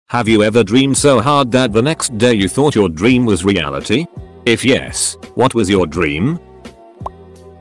Have you ever dreamed so hard that the next day you thought your dream was reality? If yes, what was your dream?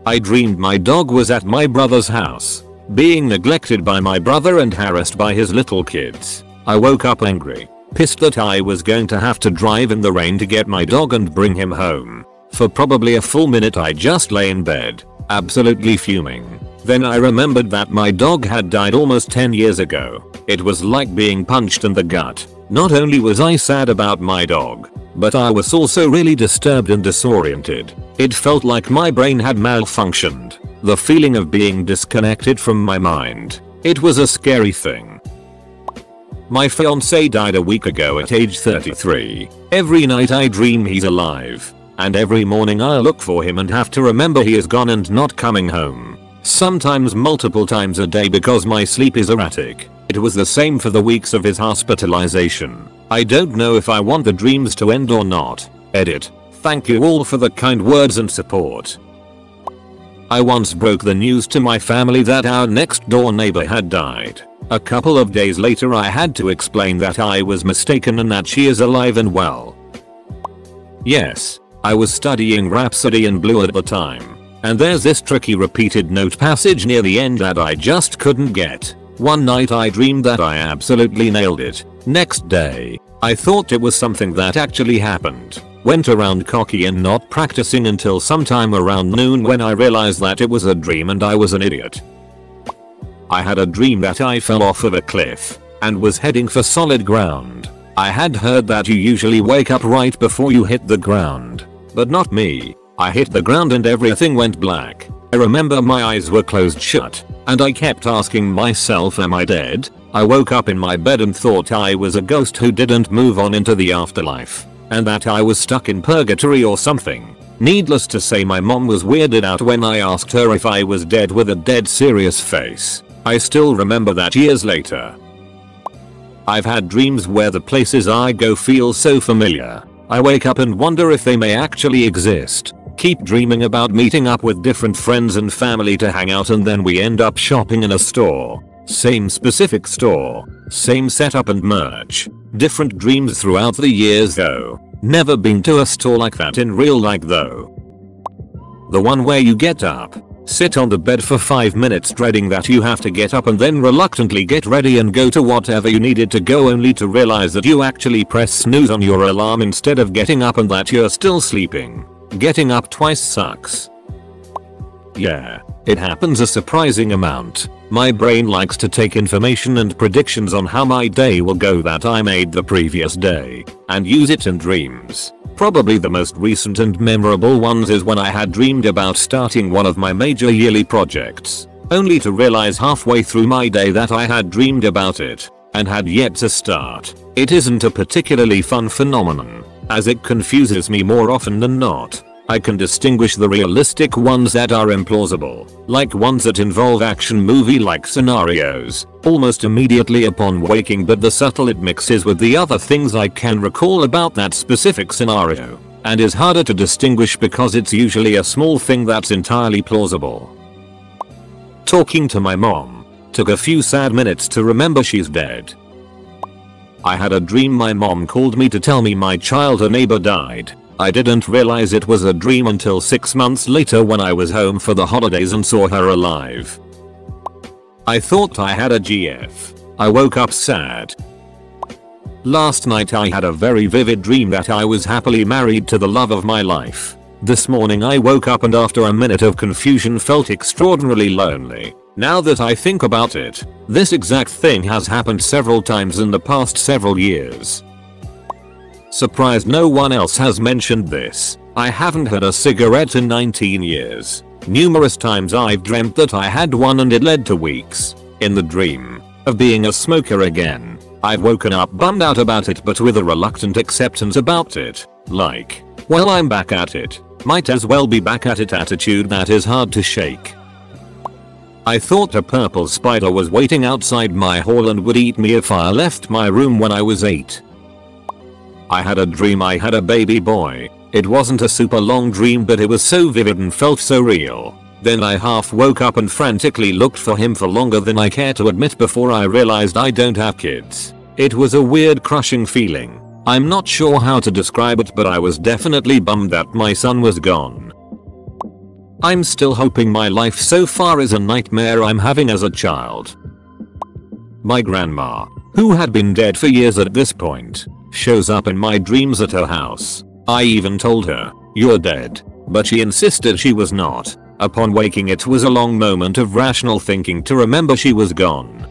I dreamed my dog was at my brother's house, being neglected by my brother and harassed by his little kids. I woke up angry, pissed that I was going to have to drive in the rain to get my dog and bring him home. For probably a full minute I just lay in bed, absolutely fuming. Then I remembered that my dog had died almost 10 years ago. It was like being punched in the gut. Not only was I sad about my dog, but I was also really disturbed and disoriented. It felt like my brain had malfunctioned. The feeling of being disconnected from my mind. It was a scary thing. My fiance died a week ago at age 33. Every night I dream he's alive. And every morning I look for him and have to remember he is gone and not coming home. Sometimes multiple times a day because my sleep is erratic. It was the same for the weeks of his hospitalization. I don't know if I want the dreams to end or not. Edit. Thank you all for the kind words and support. I once broke the news to my family that our next door neighbor had died. A couple of days later I had to explain that I was mistaken and that she is alive and well. Yes, I was studying Rhapsody in Blue at the time. And there's this tricky repeated note passage near the end that I just couldn't get. One night I dreamed that I absolutely nailed it. Next day, I thought it was something that actually happened. Went around cocky and not practicing until sometime around noon when I realized that it was a dream and I was an idiot. I had a dream that I fell off of a cliff and was heading for solid ground. I had heard that you usually wake up right before you hit the ground. But not me. I hit the ground and everything went black. I remember my eyes were closed shut, and I kept asking myself, am I dead? I woke up in my bed and thought I was a ghost who didn't move on into the afterlife, and that I was stuck in purgatory or something. Needless to say, my mom was weirded out when I asked her if I was dead with a dead serious face. I still remember that years later. I've had dreams where the places I go feel so familiar. I wake up and wonder if they may actually exist. Keep dreaming about meeting up with different friends and family to hang out, and then we end up shopping in a store. Same specific store. Same setup and merch. Different dreams throughout the years though. Never been to a store like that in real life though. The one where you get up, sit on the bed for 5 minutes dreading that you have to get up and then reluctantly get ready and go to whatever you needed to go, only to realize that you actually press snooze on your alarm instead of getting up and that you're still sleeping. Getting up twice sucks. Yeah, it happens a surprising amount. My brain likes to take information and predictions on how my day will go that I made the previous day and use it in dreams. Probably the most recent and memorable ones is when I had dreamed about starting one of my major yearly projects, only to realize halfway through my day that I had dreamed about it and had yet to start. It isn't a particularly fun phenomenon, as it confuses me more often than not. I can distinguish the realistic ones that are implausible, like ones that involve action movie-like scenarios, almost immediately upon waking, but the subtle it mixes with the other things I can recall about that specific scenario, and is harder to distinguish because it's usually a small thing that's entirely plausible. Talking to my mom. Took a few sad minutes to remember she's dead. I had a dream my mom called me to tell me my childhood neighbor died. I didn't realize it was a dream until 6 months later when I was home for the holidays and saw her alive. I thought I had a GF. I woke up sad. Last night I had a very vivid dream that I was happily married to the love of my life. This morning I woke up and after a minute of confusion felt extraordinarily lonely. Now that I think about it, this exact thing has happened several times in the past several years. Surprised no one else has mentioned this. I haven't had a cigarette in 19 years. Numerous times I've dreamt that I had one and it led to weeks, in the dream, of being a smoker again. I've woken up bummed out about it but with a reluctant acceptance about it. Like, well, I'm back at it. Might as well be back at it attitude that is hard to shake. I thought a purple spider was waiting outside my hall and would eat me if I left my room when I was 8. I had a dream I had a baby boy. It wasn't a super long dream but it was so vivid and felt so real. Then I half woke up and frantically looked for him for longer than I care to admit before I realized I don't have kids. It was a weird crushing feeling. I'm not sure how to describe it, but I was definitely bummed that my son was gone. I'm still hoping my life so far is a nightmare I'm having as a child. My grandma, who had been dead for years at this point, shows up in my dreams at her house. I even told her, "You're dead," but she insisted she was not. Upon waking, it was a long moment of rational thinking to remember she was gone.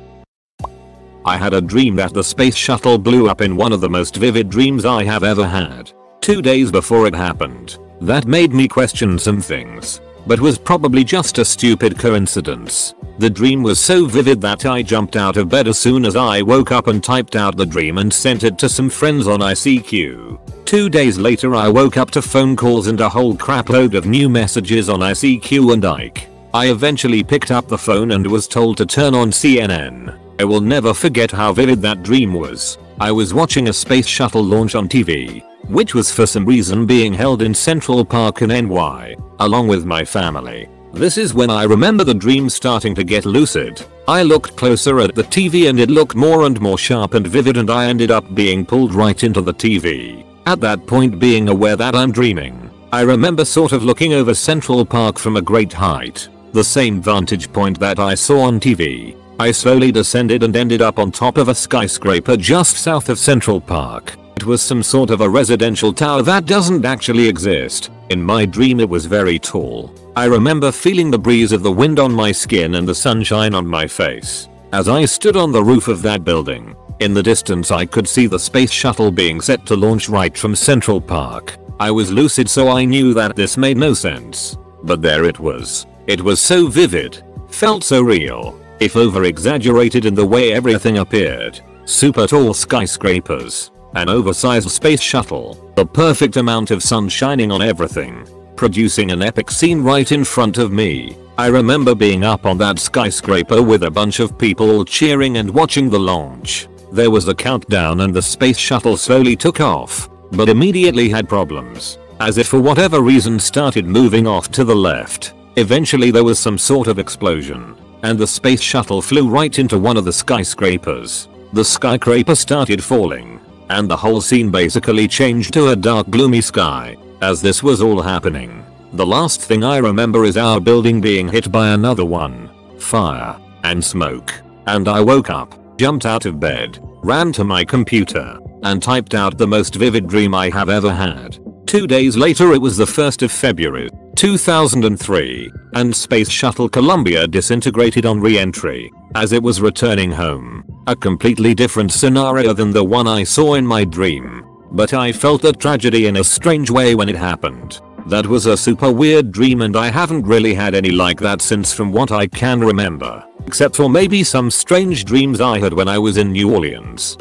I had a dream that the space shuttle blew up in one of the most vivid dreams I have ever had. 2 days before it happened. That made me question some things, but was probably just a stupid coincidence. The dream was so vivid that I jumped out of bed as soon as I woke up and typed out the dream and sent it to some friends on ICQ. 2 days later I woke up to phone calls and a whole crapload of new messages on ICQ and Ike. I eventually picked up the phone and was told to turn on CNN. I will never forget how vivid that dream was. I was watching a space shuttle launch on TV, which was for some reason being held in Central Park in NY, along with my family. This is when I remember the dream starting to get lucid. I looked closer at the TV and it looked more and more sharp and vivid, and I ended up being pulled right into the TV. At that point, being aware that I'm dreaming, I remember sort of looking over Central Park from a great height, the same vantage point that I saw on TV. I slowly descended and ended up on top of a skyscraper just south of Central Park. It was some sort of a residential tower that doesn't actually exist. In my dream it was very tall. I remember feeling the breeze of the wind on my skin and the sunshine on my face. As I stood on the roof of that building, in the distance I could see the space shuttle being set to launch right from Central Park. I was lucid, so I knew that this made no sense. But there it was. It was so vivid. Felt so real. If over-exaggerated in the way everything appeared. Super tall skyscrapers. An oversized space shuttle. The perfect amount of sun shining on everything. Producing an epic scene right in front of me. I remember being up on that skyscraper with a bunch of people all cheering and watching the launch. There was a countdown and the space shuttle slowly took off, but immediately had problems. As if for whatever reason started moving off to the left. Eventually there was some sort of explosion, and the space shuttle flew right into one of the skyscrapers. The skyscraper started falling, and the whole scene basically changed to a dark, gloomy sky. As this was all happening, the last thing I remember is our building being hit by another one. Fire and smoke. And I woke up, jumped out of bed, ran to my computer, and typed out the most vivid dream I have ever had. 2 days later it was the 1st of February, 2003, and Space Shuttle Columbia disintegrated on re-entry as it was returning home. A completely different scenario than the one I saw in my dream. But I felt the tragedy in a strange way when it happened. That was a super weird dream, and I haven't really had any like that since, from what I can remember. Except for maybe some strange dreams I had when I was in New Orleans.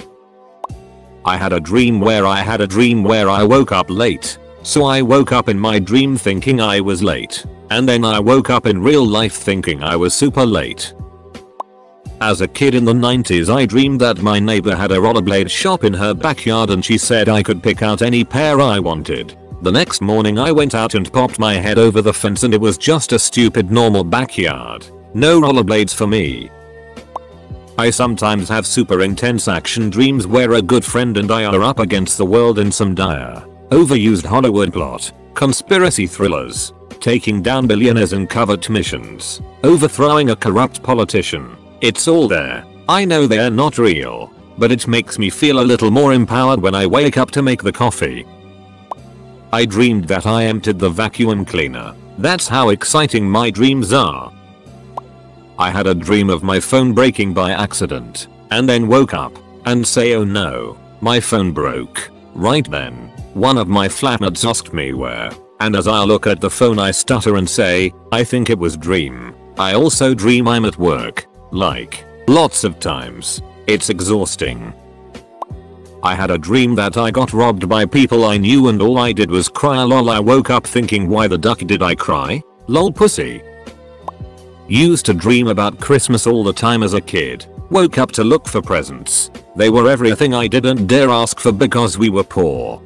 I had a dream where I woke up late. So I woke up in my dream thinking I was late. And then I woke up in real life thinking I was super late. As a kid in the 90s, I dreamed that my neighbor had a rollerblade shop in her backyard and she said I could pick out any pair I wanted. The next morning I went out and popped my head over the fence and it was just a stupid normal backyard. No rollerblades for me. I sometimes have super intense action dreams where a good friend and I are up against the world in some dire, overused Hollywood plot, conspiracy thrillers, taking down billionaires in covert missions, overthrowing a corrupt politician. It's all there. I know they're not real, but it makes me feel a little more empowered when I wake up to make the coffee. I dreamed that I emptied the vacuum cleaner. That's how exciting my dreams are. I had a dream of my phone breaking by accident, and then woke up and say, oh no, my phone broke. Right then, one of my flatmates asked me where, and as I look at the phone I stutter and say, I think it was dream. I also dream I'm at work, like, lots of times. It's exhausting. I had a dream that I got robbed by people I knew and all I did was cry. Lol, I woke up thinking, why the duck did I cry? Lol, pussy. Used to dream about Christmas all the time as a kid. Woke up to look for presents. They were everything I didn't dare ask for because we were poor.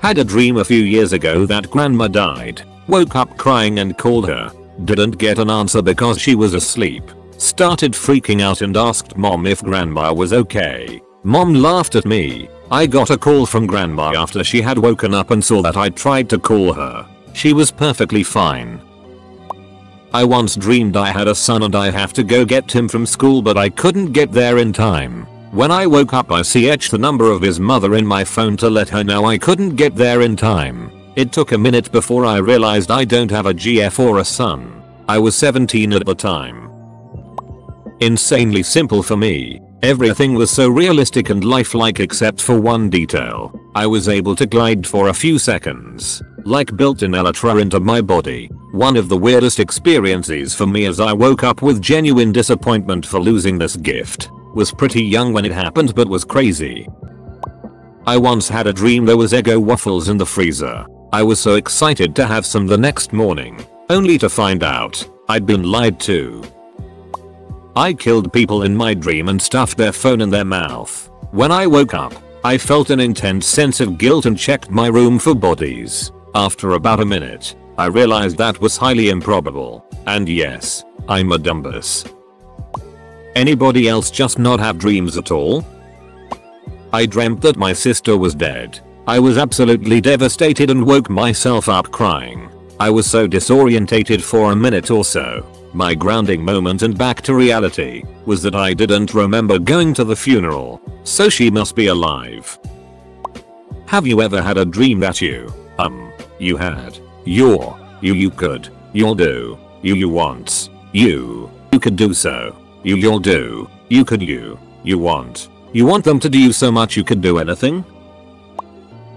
Had a dream a few years ago that grandma died. Woke up crying and called her. Didn't get an answer because she was asleep. Started freaking out and asked mom if grandma was okay. Mom laughed at me. I got a call from grandma after she had woken up and saw that I tried to call her. She was perfectly fine. I once dreamed I had a son and I have to go get him from school, but I couldn't get there in time. When I woke up I etched the number of his mother in my phone to let her know I couldn't get there in time. It took a minute before I realized I don't have a GF or a son. I was 17 at the time. Insanely simple for me. Everything was so realistic and lifelike except for one detail. I was able to glide for a few seconds, like built-in elytra into my body. One of the weirdest experiences for me as I woke up with genuine disappointment for losing this gift. Was pretty young when it happened but was crazy. I once had a dream there was Eggo waffles in the freezer. I was so excited to have some the next morning, only to find out I'd been lied to. I killed people in my dream and stuffed their phone in their mouth. When I woke up, I felt an intense sense of guilt and checked my room for bodies. After about a minute, I realized that was highly improbable. And yes, I'm a dumbass. Anybody else just not have dreams at all? I dreamt that my sister was dead. I was absolutely devastated and woke myself up crying. I was so disorientated for a minute or so. My grounding moment and back to reality was that I didn't remember going to the funeral, so she must be alive. Have you ever had a dream that you had, you could, you'll do, you want, you could do so, you'll do, you could you want them to do so much you could do anything?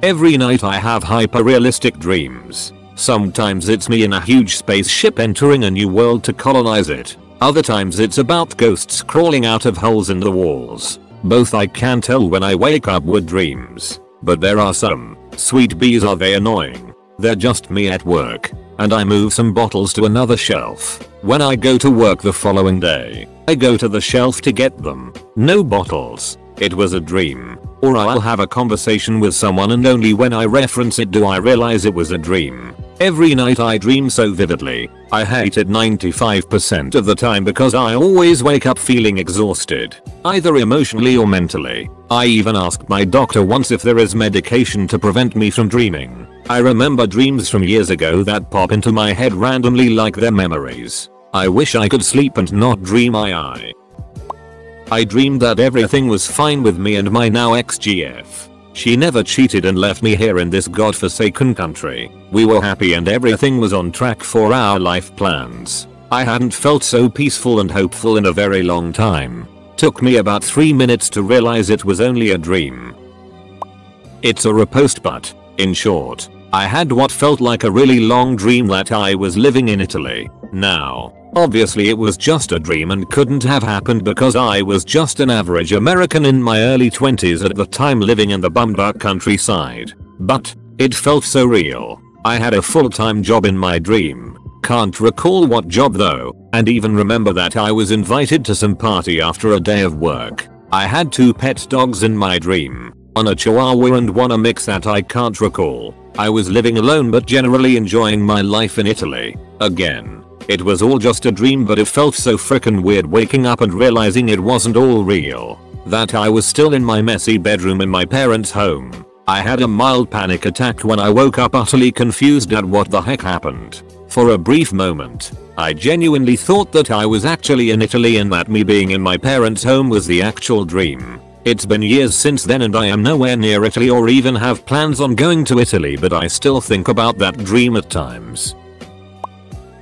Every night I have hyper-realistic dreams. Sometimes it's me in a huge spaceship entering a new world to colonize it. Other times it's about ghosts crawling out of holes in the walls. Both I can tell when I wake up with dreams. But there are some. Sweet bees, are they annoying? They're just me at work. And I move some bottles to another shelf. When I go to work the following day, I go to the shelf to get them. No bottles. It was a dream. Or I'll have a conversation with someone and only when I reference it do I realize it was a dream. Every night I dream so vividly. I hate it 95% of the time because I always wake up feeling exhausted, either emotionally or mentally. I even asked my doctor once if there is medication to prevent me from dreaming. I remember dreams from years ago that pop into my head randomly like they're memories. I wish I could sleep and not dream. I dreamed that everything was fine with me and my now ex-GF. She never cheated and left me here in this godforsaken country. We were happy and everything was on track for our life plans. I hadn't felt so peaceful and hopeful in a very long time. Took me about 3 minutes to realize it was only a dream. It's a riposte, but, in short, I had what felt like a really long dream that I was living in Italy. Now, obviously it was just a dream and couldn't have happened because I was just an average American in my early 20s at the time living in the bumfuck countryside. But, it felt so real. I had a full-time job in my dream. Can't recall what job though, and even remember that I was invited to some party after a day of work. I had 2 pet dogs in my dream. One a chihuahua and one a mix that I can't recall. I was living alone but generally enjoying my life in Italy. Again, it was all just a dream, but it felt so frickin' weird waking up and realizing it wasn't all real. That I was still in my messy bedroom in my parents' home. I had a mild panic attack when I woke up utterly confused at what the heck happened. For a brief moment, I genuinely thought that I was actually in Italy and that me being in my parents' home was the actual dream. It's been years since then and I am nowhere near Italy or even have plans on going to Italy, but I still think about that dream at times.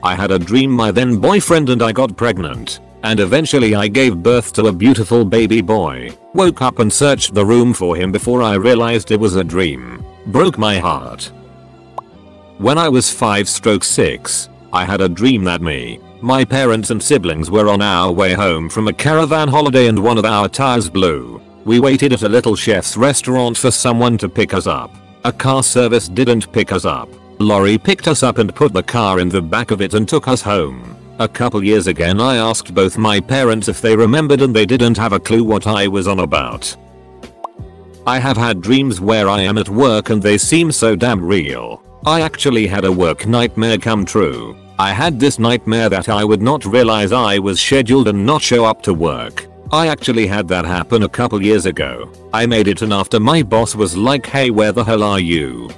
I had a dream my then boyfriend and I got pregnant, and eventually I gave birth to a beautiful baby boy. Woke up and searched the room for him before I realized it was a dream. Broke my heart. When I was 5/6, I had a dream that me, my parents and siblings were on our way home from a caravan holiday and one of our tires blew. We waited at a little chef's restaurant for someone to pick us up. A car service didn't pick us up. Lorry picked us up and put the car in the back of it and took us home. A couple years again I asked both my parents if they remembered and they didn't have a clue what I was on about. I have had dreams where I am at work and they seem so damn real. I actually had a work nightmare come true. I had this nightmare that I would not realize I was scheduled and not show up to work. I actually had that happen a couple years ago. I made it, and after my boss was like, hey, where the hell are you?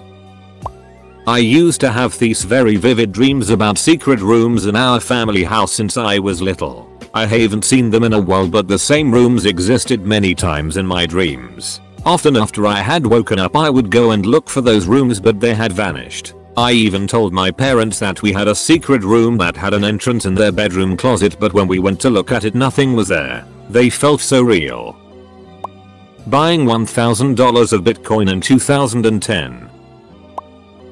I used to have these very vivid dreams about secret rooms in our family house since I was little. I haven't seen them in a while, but the same rooms existed many times in my dreams. Often after I had woken up, I would go and look for those rooms, but they had vanished. I even told my parents that we had a secret room that had an entrance in their bedroom closet, but when we went to look at it, nothing was there. They felt so real. Buying $1,000 of Bitcoin in 2010.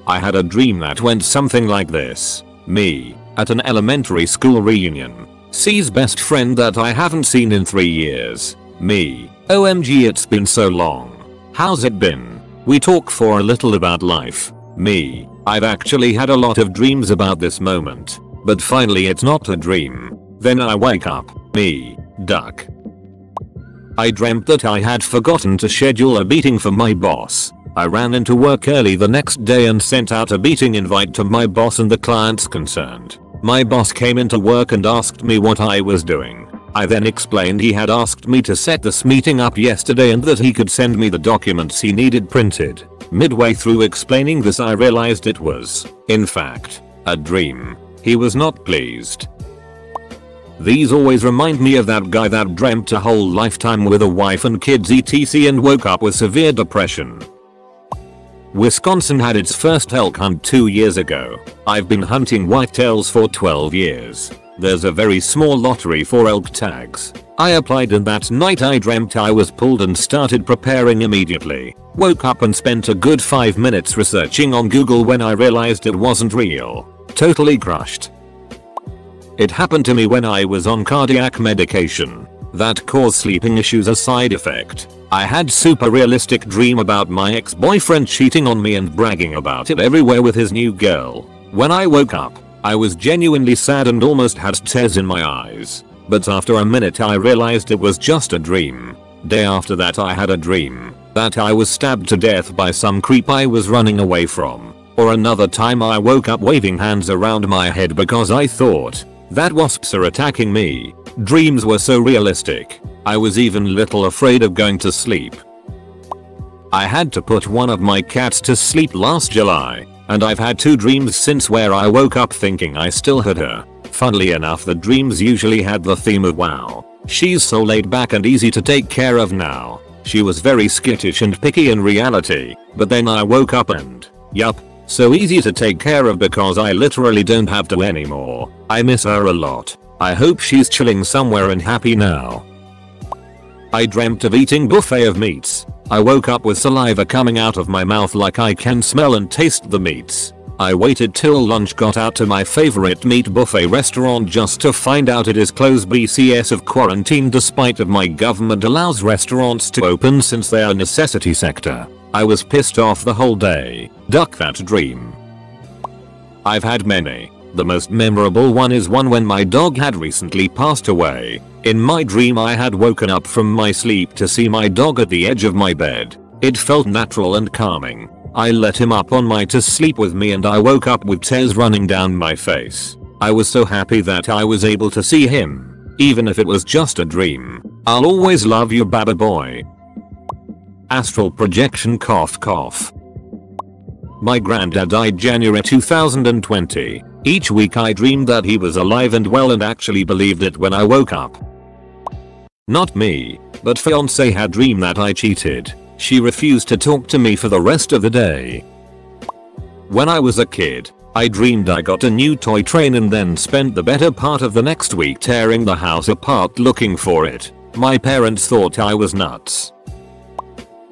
I had a dream that went something like this. Me, at an elementary school reunion. C's best friend that I haven't seen in 3 years. Me, OMG, it's been so long. How's it been? We talk for a little about life. Me, I've actually had a lot of dreams about this moment. But finally it's not a dream. Then I wake up. Me, duck. I dreamt that I had forgotten to schedule a meeting for my boss. I ran into work early the next day and sent out a meeting invite to my boss and the clients concerned. My boss came into work and asked me what I was doing. I then explained he had asked me to set this meeting up yesterday and that he could send me the documents he needed printed. Midway through explaining this, I realized it was, in fact, a dream. He was not pleased. These always remind me of that guy that dreamt a whole lifetime with a wife and kids etc. and woke up with severe depression. Wisconsin had its first elk hunt 2 years ago. I've been hunting whitetails for 12 years. There's a very small lottery for elk tags. I applied, and that night I dreamt I was pulled and started preparing immediately. Woke up and spent a good 5 minutes researching on Google when I realized it wasn't real. Totally crushed. It happened to me when I was on cardiac medication that caused sleeping issues, a side effect. I had super realistic dream about my ex-boyfriend cheating on me and bragging about it everywhere with his new girl. When I woke up, I was genuinely sad and almost had tears in my eyes. But after a minute I realized it was just a dream. Day after that I had a dream that I was stabbed to death by some creep I was running away from. Or another time I woke up waving hands around my head because I thought that wasps are attacking me. Dreams were so realistic. I was even little afraid of going to sleep. I had to put one of my cats to sleep last July, and I've had 2 dreams since where I woke up thinking I still had her. Funnily enough, the dreams usually had the theme of wow, she's so laid back and easy to take care of now. She was very skittish and picky in reality, but then I woke up and, yup, so easy to take care of because I literally don't have to anymore. I miss her a lot. I hope she's chilling somewhere and happy now. I dreamt of eating buffet of meats. I woke up with saliva coming out of my mouth like I can smell and taste the meats. I waited till lunch, got out to my favorite meat buffet restaurant just to find out it is closed BCS of quarantine despite of my government allows restaurants to open since they are necessity sector. I was pissed off the whole day. Duck that dream. I've had many. The most memorable one is one when my dog had recently passed away. In my dream I had woken up from my sleep to see my dog at the edge of my bed. It felt natural and calming. I let him up on my to sleep with me and I woke up with tears running down my face. I was so happy that I was able to see him. Even if it was just a dream. I'll always love you, Baba boy. Astral projection cough cough. My granddad died January 2020. Each week I dreamed that he was alive and well and actually believed it when I woke up. Not me, but fiancé had dreamed that I cheated. She refused to talk to me for the rest of the day. When I was a kid, I dreamed I got a new toy train and then spent the better part of the next week tearing the house apart looking for it. My parents thought I was nuts.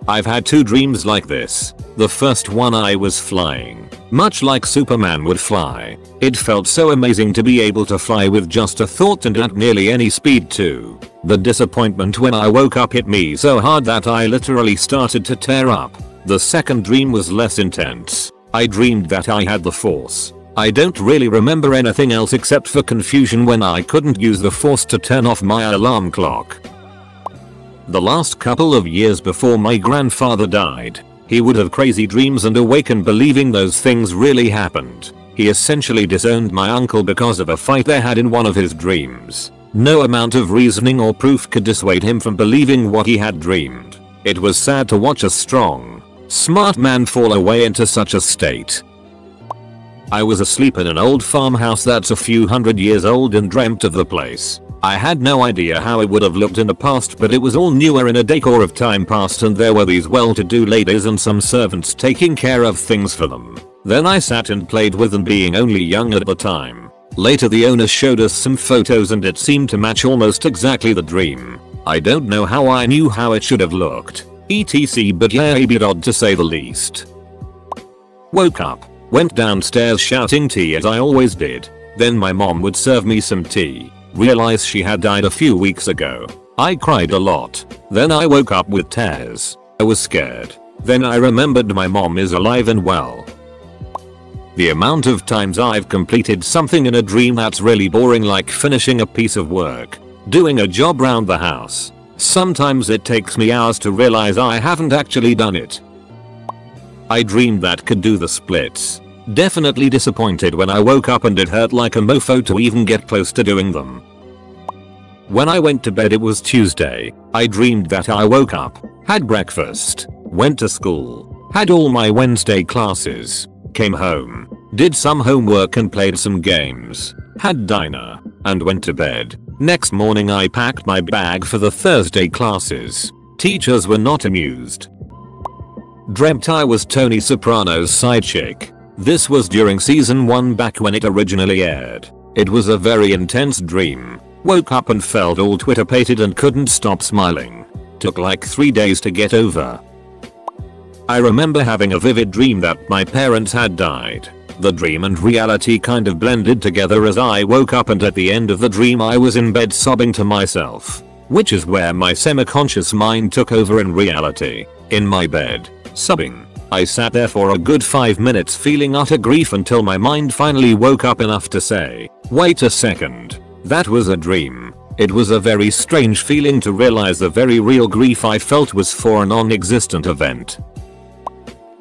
I've had 2 dreams like this. The first one, I was flying. Much like Superman would fly. It felt so amazing to be able to fly with just a thought and at nearly any speed too. The disappointment when I woke up hit me so hard that I literally started to tear up. The second dream was less intense. I dreamed that I had the Force. I don't really remember anything else except for confusion when I couldn't use the Force to turn off my alarm clock. The last couple of years before my grandfather died, he would have crazy dreams and awaken believing those things really happened. He essentially disowned my uncle because of a fight they had in one of his dreams. No amount of reasoning or proof could dissuade him from believing what he had dreamed. It was sad to watch a strong, smart man fall away into such a state. I was asleep in an old farmhouse that's a few hundred years old and dreamt of the place. I had no idea how it would have looked in the past, but it was all newer in a decor of time past, and there were these well-to-do ladies and some servants taking care of things for them. Then I sat and played with them, being only young at the time. Later the owner showed us some photos and it seemed to match almost exactly the dream. I don't know how I knew how it should have looked, etc, but yeah, a bit odd to say the least. Woke up, went downstairs shouting tea as I always did. Then my mom would serve me some tea. Realized she had died a few weeks ago. I cried a lot. Then I woke up with tears. I was scared. Then I remembered my mom is alive and well. The amount of times I've completed something in a dream that's really boring, like finishing a piece of work, doing a job round the house. Sometimes it takes me hours to realize I haven't actually done it. I dreamed that could do the splits. Definitely disappointed when I woke up and it hurt like a mofo to even get close to doing them. When I went to bed, it was Tuesday. I dreamed that I woke up, had breakfast, went to school, had all my Wednesday classes, came home, did some homework and played some games, had dinner, and went to bed. Next morning I packed my bag for the Thursday classes. Teachers were not amused. Dreamt I was Tony Soprano's side chick. This was during season 1 back when it originally aired. It was a very intense dream. Woke up and felt all Twitter-pated and couldn't stop smiling. Took like 3 days to get over. I remember having a vivid dream that my parents had died. The dream and reality kind of blended together as I woke up, and at the end of the dream I was in bed sobbing to myself. Which is where my semi-conscious mind took over in reality. In my bed, sobbing. I sat there for a good 5 minutes feeling utter grief until my mind finally woke up enough to say, wait a second, that was a dream. It was a very strange feeling to realize the very real grief I felt was for a non-existent event.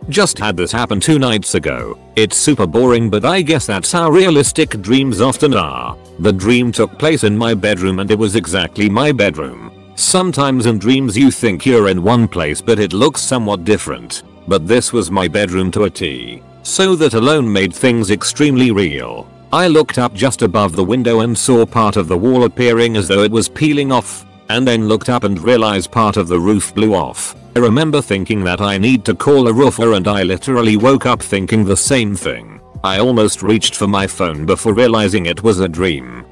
Just had this happen 2 nights ago. It's super boring, but I guess that's how realistic dreams often are. The dream took place in my bedroom and it was exactly my bedroom. Sometimes in dreams you think you're in one place but it looks somewhat different. But this was my bedroom to a T. So that alone made things extremely real. I looked up just above the window and saw part of the wall appearing as though it was peeling off, and then looked up and realized part of the roof blew off. I remember thinking that I need to call a roofer, and I literally woke up thinking the same thing. I almost reached for my phone before realizing it was a dream.